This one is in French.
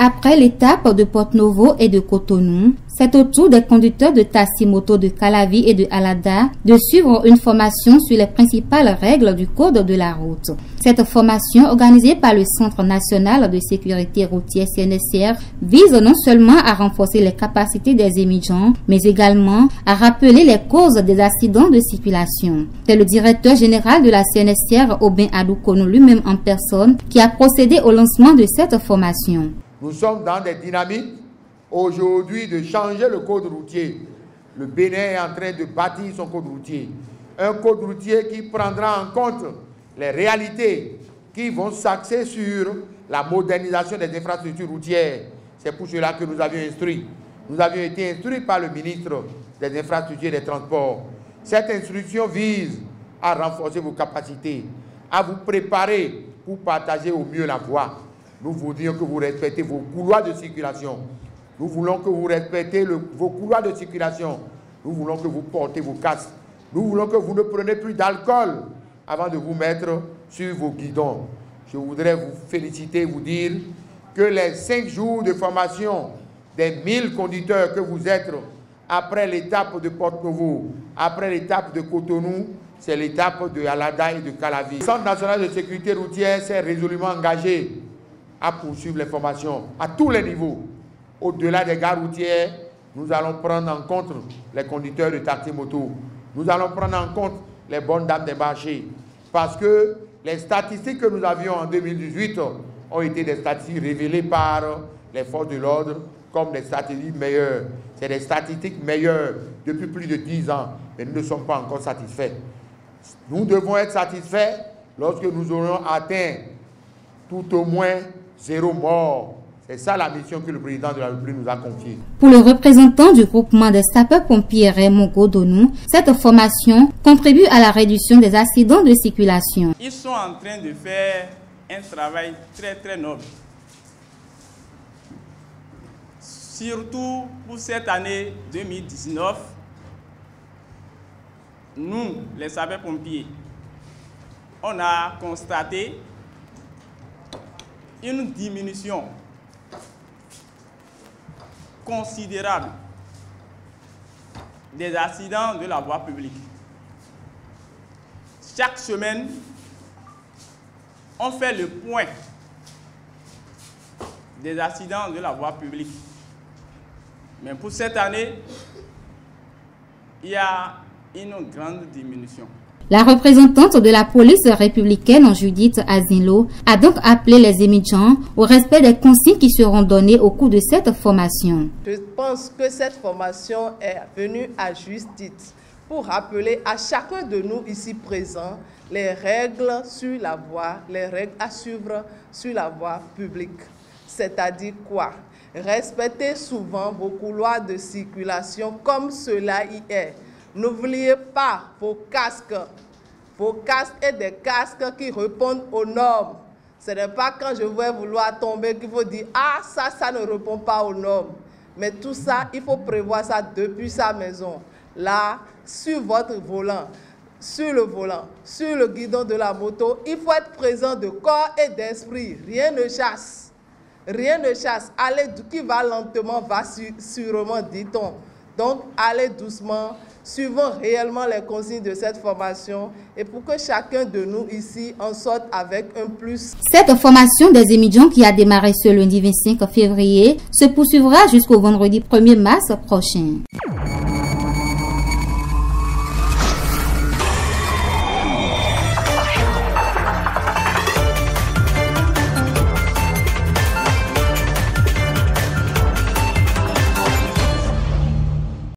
Après l'étape de Porto-Novo et de Cotonou, c'est au tour des conducteurs de taxi-moto de Calavi et de Alada de suivre une formation sur les principales règles du code de la route. Cette formation, organisée par le Centre national de sécurité routière CNSR, vise non seulement à renforcer les capacités des émigrants, mais également à rappeler les causes des accidents de circulation. C'est le directeur général de la CNSR, Aubin Adoukonou, lui-même en personne, qui a procédé au lancement de cette formation. Nous sommes dans des dynamiques aujourd'hui de changer le code routier. Le Bénin est en train de bâtir son code routier. Un code routier qui prendra en compte les réalités qui vont s'axer sur la modernisation des infrastructures routières. C'est pour cela que nous avions instruit. Nous avions été instruits par le ministre des Infrastructures et des Transports. Cette instruction vise à renforcer vos capacités, à vous préparer pour partager au mieux la voie. Nous voudrions que vous respectez vos couloirs de circulation. Nous voulons que vous respectez vos couloirs de circulation. Nous voulons que vous portez vos casques. Nous voulons que vous ne preniez plus d'alcool avant de vous mettre sur vos guidons. Je voudrais vous féliciter, vous dire que les 5 jours de formation des 1000 conducteurs que vous êtes après l'étape de Porto-Novo, après l'étape de Cotonou, c'est l'étape de Alada et de Calavi. Le Centre national de sécurité routière s'est résolument engagé à poursuivre les formations à tous les niveaux. Au-delà des gares routières, nous allons prendre en compte les conducteurs de taxi-moto. Nous allons prendre en compte les bonnes dames des marchés. Parce que les statistiques que nous avions en 2018 ont été des statistiques révélées par les forces de l'ordre comme des statistiques meilleures. C'est des statistiques meilleures depuis plus de 10 ans, mais nous ne sommes pas encore satisfaits. Nous devons être satisfaits lorsque nous aurons atteint tout au moins 0 mort. C'est ça la mission que le président de la République nous a confiée. Pour le représentant du groupement des sapeurs-pompiers Raymond Godonou, cette formation contribue à la réduction des accidents de circulation. Ils sont en train de faire un travail très noble. Surtout pour cette année 2019, nous, les sapeurs-pompiers, on a constaté une diminution considérable des accidents de la voie publique. Chaque semaine, on fait le point des accidents de la voie publique. Mais pour cette année, il y a une grande diminution. La représentante de la police républicaine, Judith Azinlo, a donc appelé les émigrants au respect des consignes qui seront données au cours de cette formation. Je pense que cette formation est venue à juste titre pour rappeler à chacun de nous ici présents les règles sur la voie, les règles à suivre sur la voie publique. C'est-à-dire quoi? Respectez souvent vos couloirs de circulation comme cela y est. N'oubliez pas vos casques et des casques qui répondent aux normes. Ce n'est pas quand je vais vouloir tomber qu'il faut dire « Ah, ça ne répond pas aux normes ». Mais tout ça, il faut prévoir ça depuis sa maison. Là, sur votre volant, sur le guidon de la moto, il faut être présent de corps et d'esprit. Rien ne chasse. Rien ne chasse. Allez, qui va lentement, va sûrement, dit-on. Donc, allez doucement. Suivons réellement les consignes de cette formation et pour que chacun de nous ici en sorte avec un plus. Cette formation des émigrants qui a démarré ce lundi 25 février se poursuivra jusqu'au vendredi 1er mars prochain.